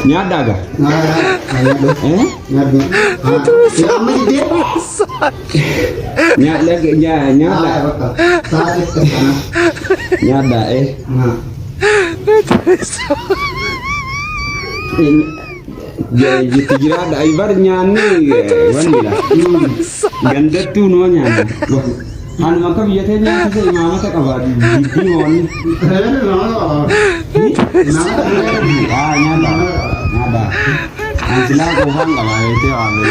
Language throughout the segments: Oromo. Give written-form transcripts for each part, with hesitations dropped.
Nyadaga. Nyada Jirada ibar nyane wanila gandatu no nyane han maka biyate nyane se imama ta kabadi di woni nyada anjila ko hanga ma ete ame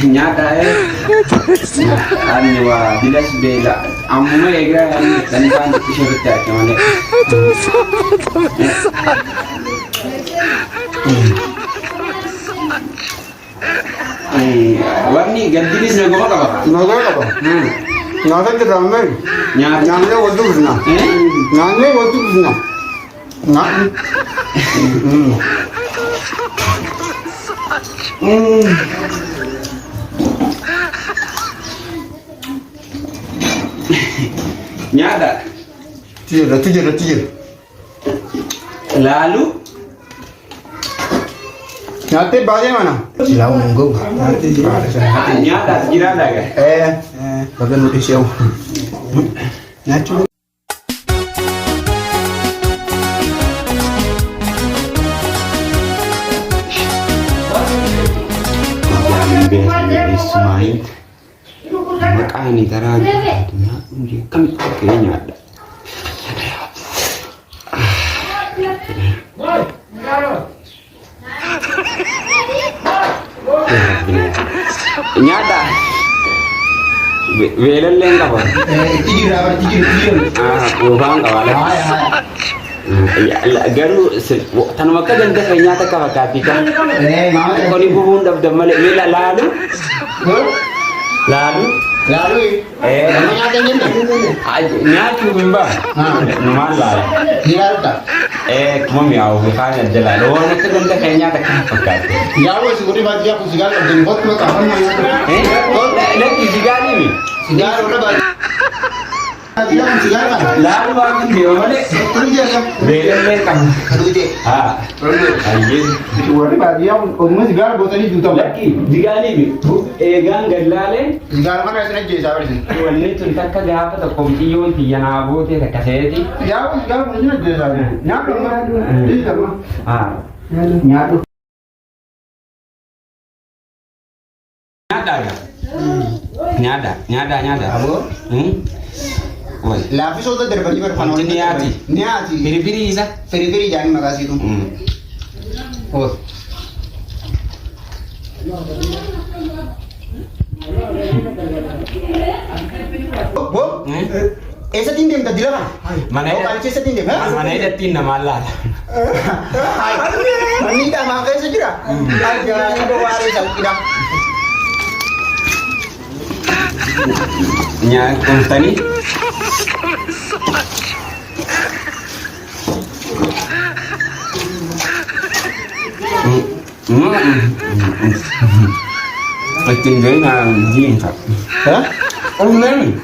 nyata ani wa dilas bela amma egra dan kan t-shirt ta kemane warni gantilis na goma ka ba nada ke ramen nyane wodu busna nyane wodu busna na nyada tijir lalu nyate baje mana silau nunggu nyada jirada ga bagan nulis yau nyacu Ismail makani taraji kami kayaknya ada nyada velel lenga ba tijir ubang kawala garu tan maka ganda kayaknya ta kawakati kan ko ni bubun dab male mela lalu namanya ada nyatu bimba normal lah dirata kami au bukan jalan orang itu kan kayaknya tak pakai ya wes guri bagi aku segala dan bot lo kapan lagi segala ini segala udah bagi lalu bagi dia mana beli kamu aja itu bagi yang umum segala bot ini juta lagi segala ini gang galale segala mana saya jadi sabar sih ini tuntak kerja apa tuh kompion tiyan abu teh kaseti ya segala punya jadi sabar nyatu mana ini sama nyatu nyada abu lapis itu dari baju berpanu niati peri isa peri jangan makasih itu oh ऐसा तीन दिन का दिला ना mana ada तीन दिन mana ada तीन nama Allah ini dah makan saja jangan ada waris kita nya konstani Pakin gay na jing ka. Ha? Ano na yun?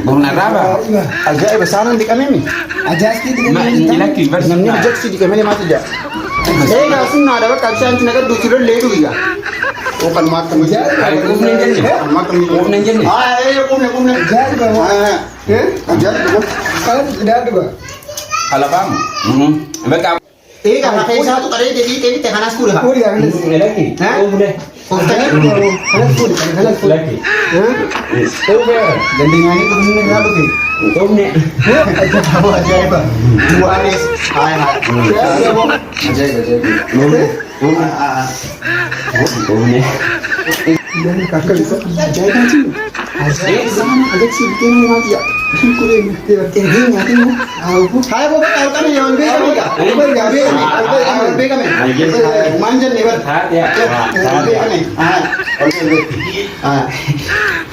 Kung naraba. Aja besaran di kami ni. Aja di kami. Ilaki bas namni aja di kami mati ja. Hey nasun na dapat kapsan tinaga dusiro ledu ya. Open mat kami ja. Ay kumne jenne. Mat kami kumne jenne. Kumne. Jadi bawa. Jadi bawa. Kalau tidak ada. Halabam. Mereka एक आना कैसा तो करे तेरी तेखाना स्कूल है पूरी है लगी हां ओ बुले हलक फूड लगी हां ओ बे गंदियानी को तुमने क्या बोली तुमने अच्छा बाबू अजय बा दुआरिस हाय Ajay dan kakak bisa jaga sih एक zaman अलग से बिकेने वाली है बिल्कुल tinggi nyati mu hai bo kau kan yang be kami ka ऊपर जाबे be kami manjan ne bar ya be kami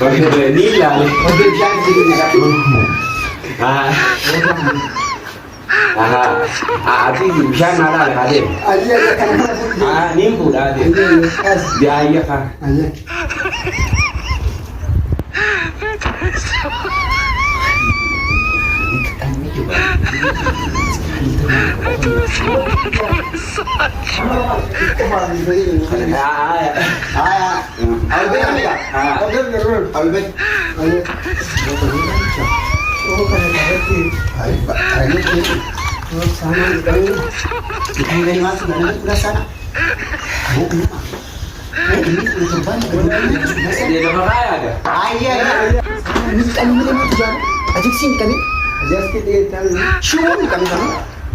oke ni la oke jangan sini Ati bishaan haadha alkaa deemu. Ayyaa kana fuudhee. Niin fuudhaa deemu. Ayya kaa. Ayyaa.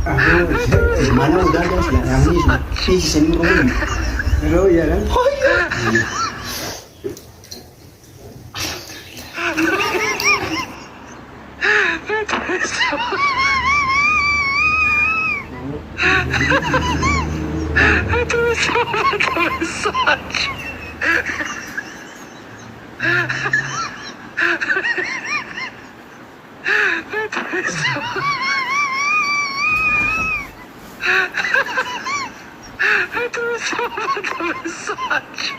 Mana udah ada selama ini sih ngomong. Halo ya kan? Massage.